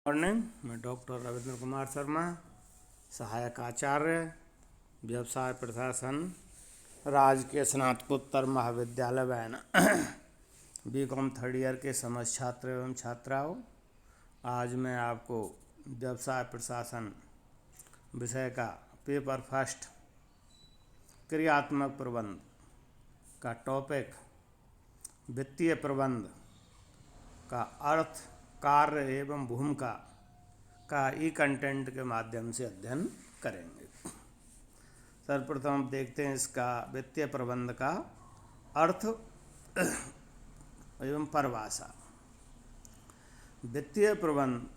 Morning. मैं doctor Ravindra Kumar Sharma, सहायक आचार्य, व्यवसाय प्रशासन, राजकीय स्नातकोत्तर महाविद्यालय वैन बीकॉम थर्ड ईयर के समस्त छात्र एवं छात्राओं, आज मैं आपको व्यवसाय प्रशासन विषय का पेपर फर्स्ट क्रियात्मक प्रबंध का टॉपिक वित्तीय प्रबंध का अर्थ, कार्य एवं भूमिका का ई कंटेंट के माध्यम से अध्ययन करेंगे। सर्वप्रथम हम देखते हैं इसका वित्तीय प्रबंध का अर्थ एवं परिभाषा। वित्तीय प्रबंध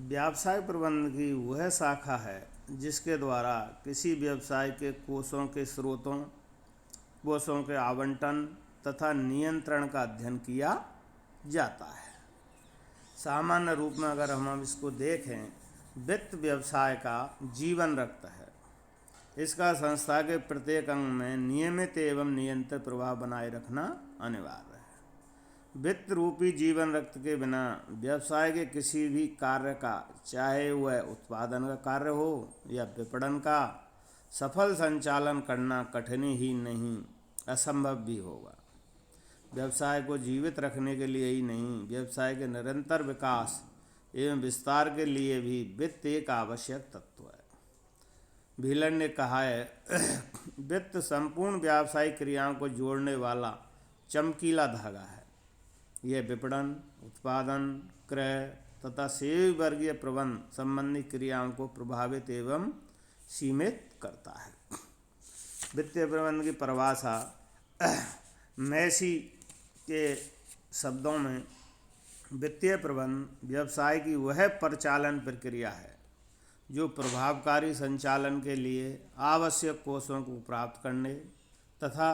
व्यावसाय प्रबंध की वह शाखा है जिसके द्वारा किसी व्यवसाय के कोषों के स्रोतों, कोषों के आवंटन तथा नियंत्रण का अध्ययन किया जाता है। सामान्य रूप में अगर हम इसको देखें, वित्त व्यवसाय का जीवन रक्त है। इसका संस्था के प्रत्येक अंग में नियमित एवं नियंत्रित प्रभाव बनाए रखना अनिवार्य है। वित्त रूपी जीवन रक्त के बिना व्यवसाय के किसी भी कार्य का, चाहे वह उत्पादन का कार्य हो या विपणन का, सफल संचालन करना कठिन ही नहीं, असंभव भी होगा। व्यवसाय को जीवित रखने के लिए ही नहीं, व्यवसाय के निरंतर विकास एवं विस्तार के लिए भी वित्त एक आवश्यक तत्व है। व्हीलन ने कहा है वित्त संपूर्ण व्यावसायिक क्रियाओं को जोड़ने वाला चमकीला धागा है। यह विपणन, उत्पादन, क्रय तथा सेवा वर्गीय प्रबंध संबंधी क्रियाओं को प्रभावित एवं सीमित करता है। वित्तीय प्रबंध की परिभाषा मैसी के शब्दों में, वित्तीय प्रबंध व्यवसाय की वह परिचालन प्रक्रिया है जो प्रभावकारी संचालन के लिए आवश्यक कोषों को प्राप्त करने तथा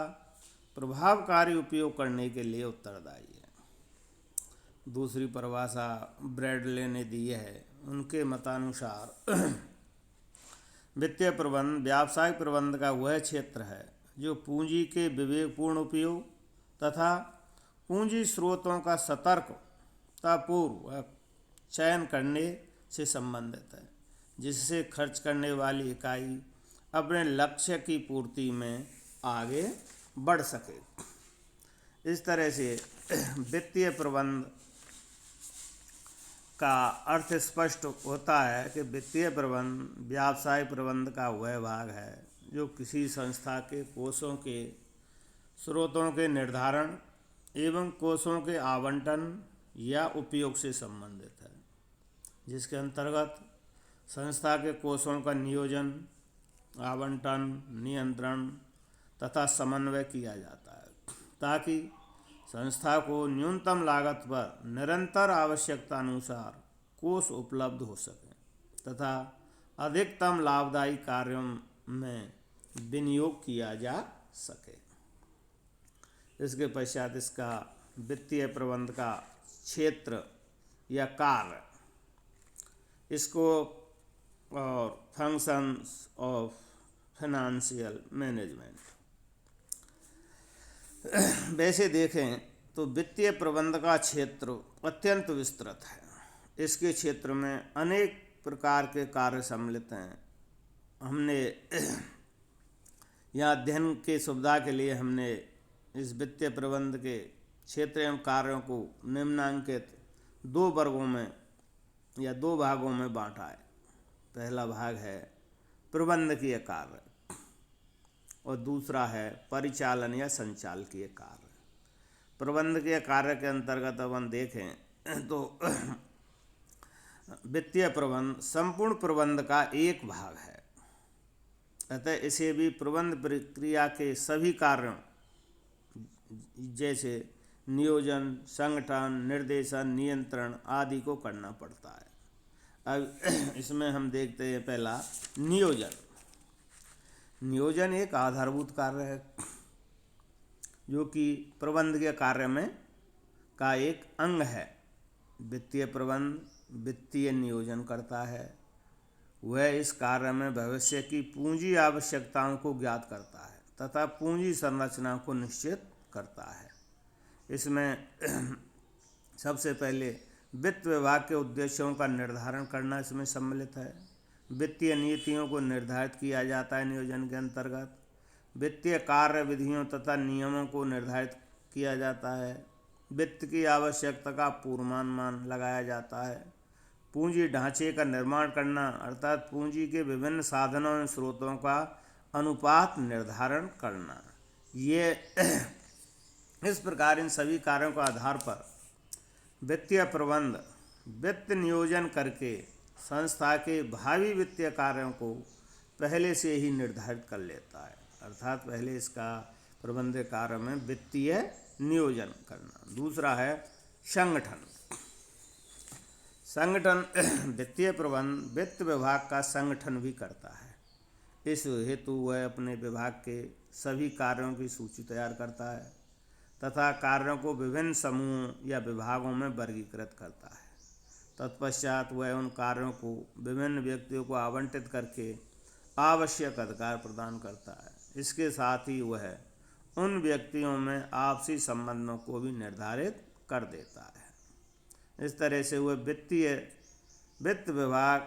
प्रभावकारी उपयोग करने के लिए उत्तरदायी है। दूसरी परिभाषा ब्रैडले ने दी है। उनके मतानुसार वित्तीय प्रबंध व्यावसायिक प्रबंध का वह क्षेत्र है जो पूंजी के विवेकपूर्ण उपयोग तथा पूंजी स्रोतों का सतर्कतापूर्वक चयन करने से संबंधित है, जिससे खर्च करने वाली इकाई अपने लक्ष्य की पूर्ति में आगे बढ़ सके। इस तरह से वित्तीय प्रबंध का अर्थ स्पष्ट होता है कि वित्तीय प्रबंध व्यवसाय प्रबंध का वह भाग है जो किसी संस्था के कोषों के स्रोतों के निर्धारण एवं कोषों के आवंटन या उपयोग से संबंधित है, जिसके अंतर्गत संस्था के कोषों का नियोजन, आवंटन, नियंत्रण तथा समन्वय किया जाता है ताकि संस्था को न्यूनतम लागत पर निरंतर आवश्यकता अनुसार कोष उपलब्ध हो सके तथा अधिकतम लाभदायी कार्यों में विनियोग किया जा सके। इसके पश्चात इसका वित्तीय प्रबंध का क्षेत्र या कार्य, इसको और फंक्शंस ऑफ फाइनेंशियल मैनेजमेंट। वैसे देखें तो वित्तीय प्रबंध का क्षेत्र अत्यंत विस्तृत है। इसके क्षेत्र में अनेक प्रकार के कार्य सम्मिलित हैं। हमने यहाँ अध्ययन के सुविधा के लिए हमने इस वित्तीय प्रबंध के क्षेत्र एवं कार्यों को निम्नांकित दो वर्गों में या दो भागों में बांटा है। पहला भाग है प्रबंधकीय कार्य और दूसरा है परिचालन या संचालकीय कार्य। प्रबंधकीय कार्य के अंतर्गत अब हम देखें तो वित्तीय प्रबंध संपूर्ण प्रबंध का एक भाग है, अतः इसे भी प्रबंध प्रक्रिया के सभी कार्यों जैसे नियोजन, संगठन, निर्देशन, नियंत्रण आदि को करना पड़ता है। अब इसमें हम देखते हैं पहला नियोजन। नियोजन एक आधारभूत कार्य है जो कि प्रबंध के कार्य में का एक अंग है। वित्तीय प्रबंध वित्तीय नियोजन करता है। वह इस कार्य में भविष्य की पूंजी आवश्यकताओं को ज्ञात करता है तथा पूंजी संरचना को निश्चित करता है। इसमें सबसे पहले वित्त विभाग के उद्देश्यों का निर्धारण करना इसमें सम्मिलित है। वित्तीय नीतियों को निर्धारित किया जाता है नियोजन के अंतर्गत। वित्तीय कार्य विधियों तथा नियमों को निर्धारित किया जाता है। वित्त की आवश्यकता का पूर्वानुमान लगाया जाता है। पूंजी ढांचे का निर्माण करना अर्थात पूंजी के विभिन्न साधनों एवं स्रोतों का अनुपात निर्धारण करना। ये इस प्रकार इन सभी कार्यों के आधार पर वित्तीय प्रबंध वित्त नियोजन करके संस्था के भावी वित्तीय कार्यों को पहले से ही निर्धारित कर लेता है। अर्थात पहले इसका प्रबंध कार्य में वित्तीय नियोजन करना। दूसरा है संगठन। संगठन वित्तीय प्रबंध वित्त विभाग का संगठन भी करता है। इस हेतु वह अपने विभाग के सभी कार्यों की सूची तैयार करता है तथा कार्यों को विभिन्न समूहों या विभागों में वर्गीकृत करता है। तत्पश्चात वह उन कार्यों को विभिन्न व्यक्तियों को आवंटित करके आवश्यक अधिकार प्रदान करता है। इसके साथ ही वह उन व्यक्तियों में आपसी संबंधों को भी निर्धारित कर देता है। इस तरह से वह वित्त विभाग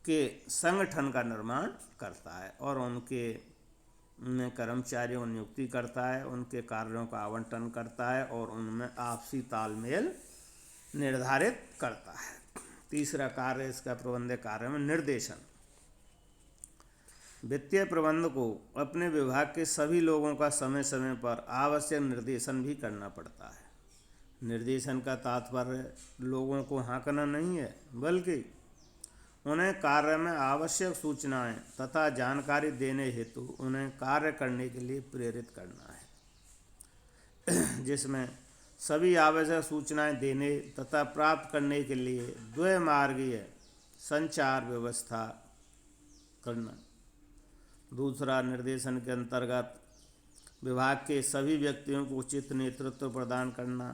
के संगठन का निर्माण करता है और उनके कर्मचारियों की नियुक्ति करता है, उनके कार्यों का आवंटन करता है और उनमें आपसी तालमेल निर्धारित करता है। तीसरा कार्य इसका प्रबंध कार्य में निर्देशन। वित्तीय प्रबंध को अपने विभाग के सभी लोगों का समय समय पर आवश्यक निर्देशन भी करना पड़ता है। निर्देशन का तात्पर्य लोगों को हाँकना नहीं है, बल्कि उन्हें कार्य में आवश्यक सूचनाएं तथा जानकारी देने हेतु उन्हें कार्य करने के लिए प्रेरित करना है, जिसमें सभी आवश्यक सूचनाएं देने तथा प्राप्त करने के लिए द्विमार्गीय संचार व्यवस्था करना। दूसरा, निर्देशन के अंतर्गत विभाग के सभी व्यक्तियों को उचित नेतृत्व प्रदान करना।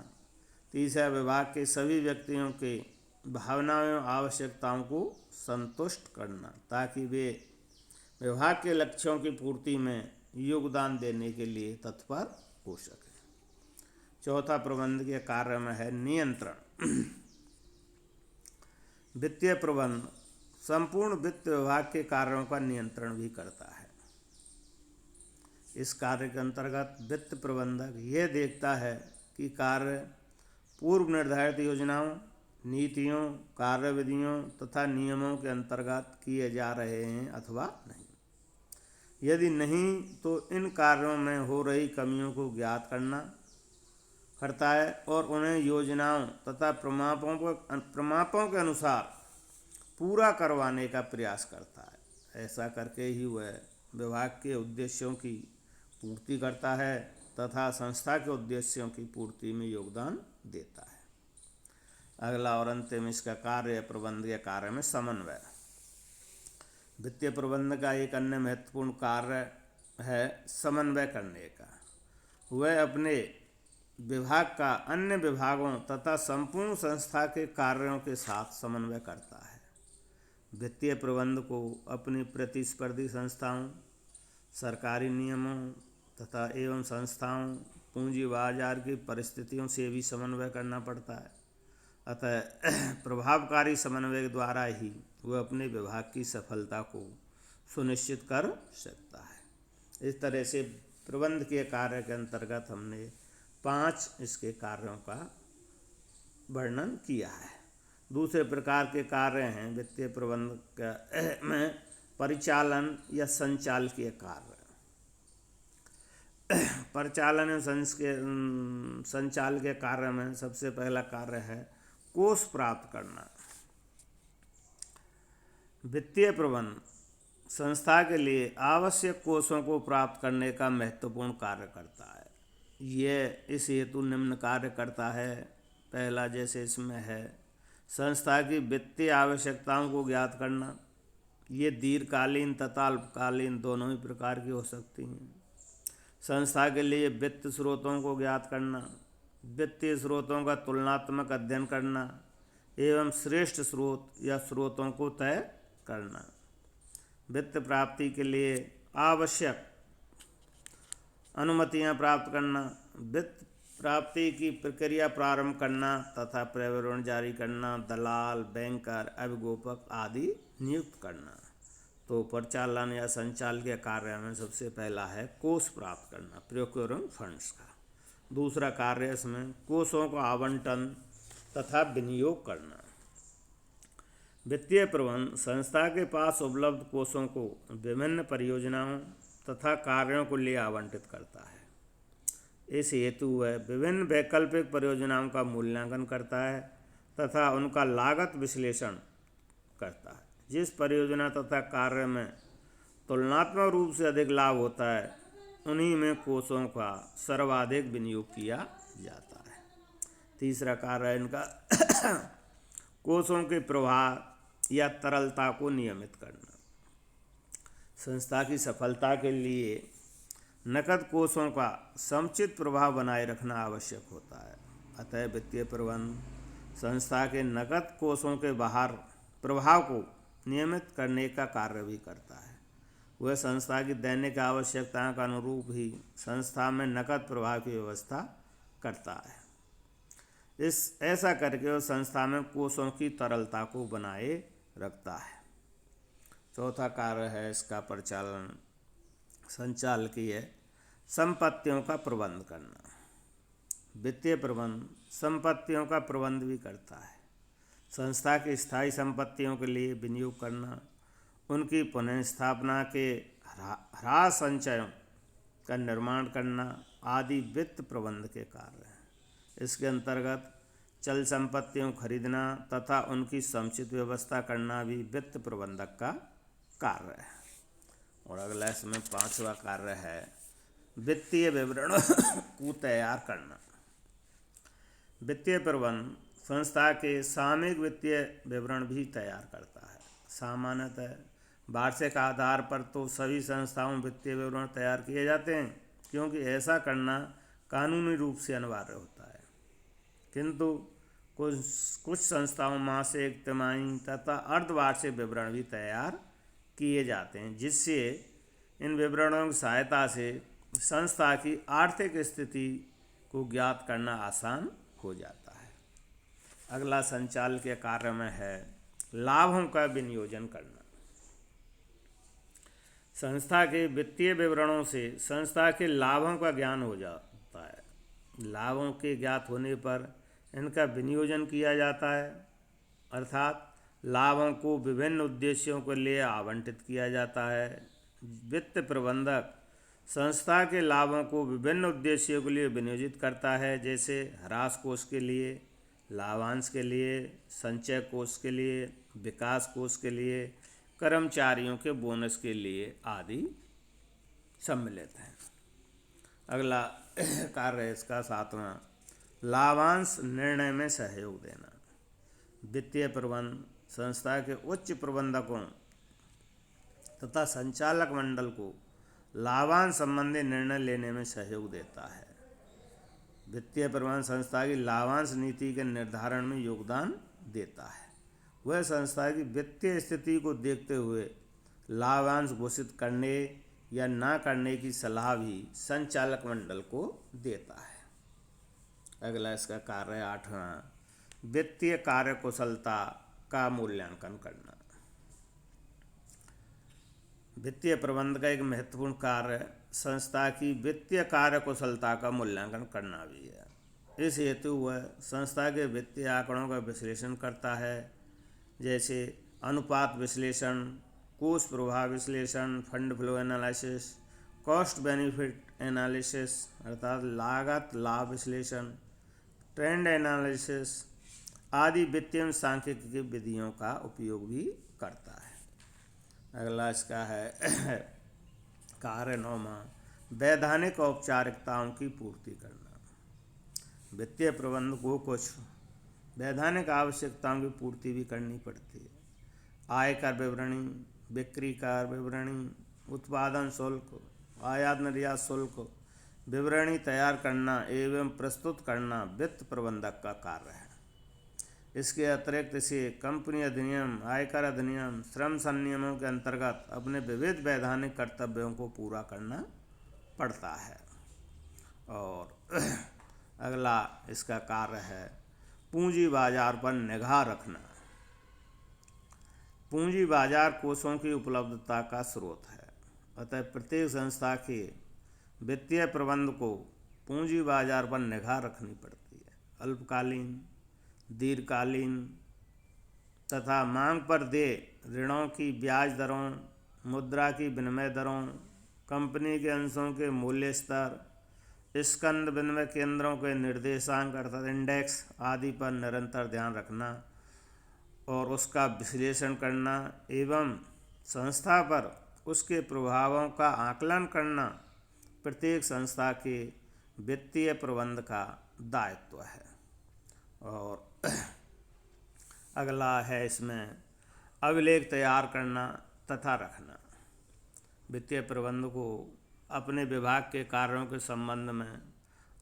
तीसरा, विभाग के सभी व्यक्तियों के भावनाओं एवं आवश्यकताओं को संतुष्ट करना ताकि वे विभाग के लक्ष्यों की पूर्ति में योगदान देने के लिए तत्पर हो सके। चौथा प्रबंध के कार्य में है नियंत्रण। वित्तीय प्रबंध संपूर्ण वित्त विभाग के कार्यों का नियंत्रण भी करता है। इस कार्य के अंतर्गत वित्त प्रबंधक यह देखता है कि कार्य पूर्व निर्धारित योजनाओं, नीतियों, कार्यविधियों तथा नियमों के अंतर्गत किए जा रहे हैं अथवा नहीं। यदि नहीं तो इन कार्यों में हो रही कमियों को ज्ञात करता है और उन्हें योजनाओं तथा प्रमापों के अनुसार पूरा करवाने का प्रयास करता है। ऐसा करके ही वह विभाग के उद्देश्यों की पूर्ति करता है तथा संस्था के उद्देश्यों की पूर्ति में योगदान देता है। अगला और अंतिम इसका कार्य प्रबंध के कार्य में समन्वय। वित्तीय प्रबंध का एक अन्य महत्वपूर्ण कार्य है समन्वय करने का। वह अपने विभाग का अन्य विभागों तथा संपूर्ण संस्था के कार्यों के साथ समन्वय करता है। वित्तीय प्रबंध को अपनी प्रतिस्पर्धी संस्थाओं, सरकारी नियमों तथा एवं संस्थाओं, पूंजी बाजार की परिस्थितियों से भी समन्वय करना पड़ता है। अतः प्रभावकारी समन्वय के द्वारा ही वह अपने विभाग की सफलता को सुनिश्चित कर सकता है। इस तरह से प्रबंध के कार्य के अंतर्गत हमने 5 इसके कार्यों का वर्णन किया है। दूसरे प्रकार के कार्य हैं वित्तीय प्रबंध में परिचालन या संचालकीय कार्य। परिचालन एवं संचालकीय कार्य में सबसे पहला कार्य है कोष प्राप्त करना। वित्तीय प्रबंध संस्था के लिए आवश्यक कोषों को प्राप्त करने का महत्वपूर्ण कार्य करता है। यह इस हेतु निम्न कार्य करता है। पहला, जैसे इसमें है, संस्था की वित्तीय आवश्यकताओं को ज्ञात करना। ये दीर्घकालीन तथा अल्पकालीन दोनों ही प्रकार की हो सकती हैं। संस्था के लिए वित्त स्रोतों को ज्ञात करना, वित्तीय स्रोतों का तुलनात्मक अध्ययन करना एवं श्रेष्ठ स्रोत या स्रोतों को तय करना। वित्त प्राप्ति के लिए आवश्यक अनुमतियां प्राप्त करना, वित्त प्राप्ति की प्रक्रिया प्रारंभ करना तथा विवरण जारी करना, दलाल, बैंकर, अभिगोपक आदि नियुक्त करना। तो परिचालन या संचालकीय कार्य में सबसे पहला है कोष प्राप्त करना, प्रोक्योरिंग फंड्स का। दूसरा कार्य इसमें कोषों का आवंटन तथा विनियोग करना। वित्तीय प्रबंध संस्था के पास उपलब्ध कोषों को विभिन्न परियोजनाओं तथा कार्यों को लिए आवंटित करता है। इस हेतु वह विभिन्न वैकल्पिक परियोजनाओं का मूल्यांकन करता है तथा उनका लागत विश्लेषण करता है। जिस परियोजना तथा कार्य में तुलनात्मक रूप से अधिक लाभ होता है उन्हीं में कोषों का सर्वाधिक विनियोग किया जाता है। तीसरा कार्य है इनका कोषों के प्रवाह या तरलता को नियमित करना। संस्था की सफलता के लिए नकद कोषों का समुचित प्रवाह बनाए रखना आवश्यक होता है। अतः वित्तीय प्रबंध संस्था के नकद कोषों के बाहर प्रवाह को नियमित करने का कार्य भी करता है। वह संस्था की दैनिक आवश्यकताओं के अनुरूप ही संस्था में नकद प्रवाह की व्यवस्था करता है। ऐसा करके वह संस्था में कोषों की तरलता को बनाए रखता है। चौथा कार्य है इसका परिचालन संचालकीय संपत्तियों का प्रबंध करना। वित्तीय प्रबंध संपत्तियों का प्रबंध भी करता है। संस्था की स्थायी संपत्तियों के लिए विनियोग करना, उनकी पुनर्स्थापना के ह्रास संचयों का निर्माण करना आदि वित्त प्रबंध के कार्य हैं। इसके अंतर्गत चल संपत्तियों खरीदना तथा उनकी समुचित व्यवस्था करना भी वित्त प्रबंधक का कार्य है। और अगला इसमें पांचवा कार्य है वित्तीय विवरण को तैयार करना। वित्तीय प्रबंध संस्था के सामयिक वित्तीय विवरण भी तैयार करता है। सामान्यतः वार्षिक आधार पर तो सभी संस्थाओं में वित्तीय विवरण तैयार किए जाते हैं, क्योंकि ऐसा करना कानूनी रूप से अनिवार्य होता है। किंतु कुछ संस्थाओं मासिक, तिमाही तथा अर्धवार्षिक विवरण भी तैयार किए जाते हैं, जिससे इन विवरणों की सहायता से संस्था की आर्थिक स्थिति को ज्ञात करना आसान हो जाता है। अगला संचालकीय कार्य में है लाभों का विनियोजन करना। संस्था के वित्तीय विवरणों से संस्था के लाभों का ज्ञान हो जाता है। लाभों के ज्ञात होने पर इनका विनियोजन किया जाता है, अर्थात लाभों को विभिन्न उद्देश्यों के लिए आवंटित किया जाता है। वित्त प्रबंधक संस्था के लाभों को विभिन्न उद्देश्यों के लिए विनियोजित करता है, जैसे ह्रास कोष के लिए, लाभांश के लिए, संचय कोष के लिए, विकास कोष के लिए, कर्मचारियों के बोनस के लिए आदि सम्मिलित है। अगला कार्य है इसका सातवां लाभांश निर्णय में सहयोग देना। वित्तीय प्रबंध संस्था के उच्च प्रबंधकों तथा संचालक मंडल को लाभांश संबंधी निर्णय लेने में सहयोग देता है। वित्तीय प्रबंध संस्था की लाभांश नीति के निर्धारण में योगदान देता है। वह संस्था की वित्तीय स्थिति को देखते हुए लाभांश घोषित करने या ना करने की सलाह भी संचालक मंडल को देता है। अगला इसका कार्य आठवां वित्तीय कार्यकुशलता का मूल्यांकन करना। वित्तीय प्रबंध का एक महत्वपूर्ण कार्य संस्था की वित्तीय कार्यकुशलता का मूल्यांकन करना भी है। इस हेतु वह संस्था के वित्तीय आंकड़ों का विश्लेषण करता है, जैसे अनुपात विश्लेषण, कोष प्रवाह विश्लेषण, fund flow analysis, cost benefit analysis अर्थात लागत लाभ विश्लेषण, ट्रेंड एनालिसिस आदि वित्तीय सांख्यिकी विधियों का उपयोग भी करता है। अगला इसका है कार्य नौवां वैधानिक औपचारिकताओं की पूर्ति करना। वित्तीय प्रबंध को कुछ वैधानिक आवश्यकताओं की पूर्ति भी करनी पड़ती है। आयकर विवरणी, बिक्री कर विवरणी, उत्पादन शुल्क, आयात निर्यात शुल्क विवरणी तैयार करना एवं प्रस्तुत करना वित्त प्रबंधक का कार्य है। इसके अतिरिक्त इसे कंपनी अधिनियम, आयकर अधिनियम, श्रम संनियमों के अंतर्गत अपने विविध वैधानिक कर्तव्यों को पूरा करना पड़ता है। और अगला इसका कार्य है पूंजी बाजार पर निगाह रखना। पूंजी बाजार कोषों की उपलब्धता का स्रोत है, अतः प्रत्येक संस्था के वित्तीय प्रबंध को पूंजी बाजार पर निगाह रखनी पड़ती है। अल्पकालीन, दीर्घकालीन तथा मांग पर देय ऋणों की ब्याज दरों, मुद्रा की विनिमय दरों, कंपनी के अंशों के मूल्य स्तर, स्कंद विनिमय केंद्रों के निर्देशांक अर्थात इंडेक्स आदि पर निरंतर ध्यान रखना और उसका विश्लेषण करना एवं संस्था पर उसके प्रभावों का आकलन करना प्रत्येक संस्था के वित्तीय प्रबंध का दायित्व है। और अगला है इसमें अभिलेख तैयार करना तथा रखना। वित्तीय प्रबंध को अपने विभाग के कार्यों के संबंध में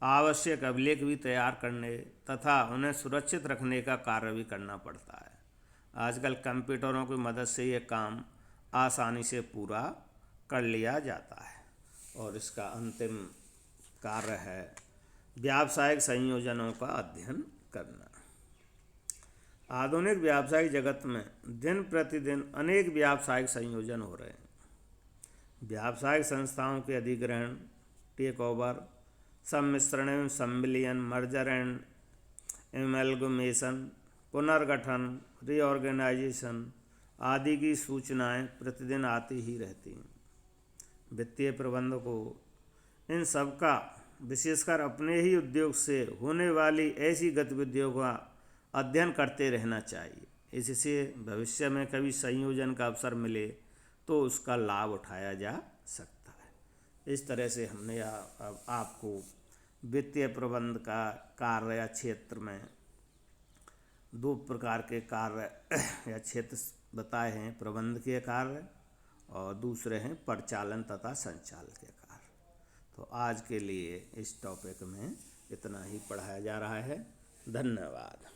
आवश्यक अभिलेख भी तैयार करने तथा उन्हें सुरक्षित रखने का कार्य भी करना पड़ता है। आजकल कंप्यूटरों की मदद से ये काम आसानी से पूरा कर लिया जाता है। और इसका अंतिम कार्य है व्यावसायिक संयोजनों का अध्ययन करना। आधुनिक व्यावसायिक जगत में दिन प्रतिदिन अनेक व्यावसायिक संयोजन हो रहे हैं। व्यावसायिक संस्थाओं के अधिग्रहण, टेक ओवर, सम्मिश्रण एवं संविलियन, मर्जर एंड एमलगमेशन, पुनर्गठन, रीऑर्गेनाइजेशन आदि की सूचनाएं प्रतिदिन आती ही रहती हैं। वित्तीय प्रबंध को इन सब का विशेषकर अपने ही उद्योग से होने वाली ऐसी गतिविधियों का अध्ययन करते रहना चाहिए। इससे भविष्य में कभी संयोजन का अवसर मिले तो उसका लाभ उठाया जा सकता है। इस तरह से हमने आपको वित्तीय प्रबंध का कार्य या क्षेत्र में दो प्रकार के कार्य या क्षेत्र बताए हैं, प्रबंधकीय कार्य और दूसरे हैं परिचालन तथा संचालकीय कार्य। तो आज के लिए इस टॉपिक में इतना ही पढ़ाया जा रहा है। धन्यवाद।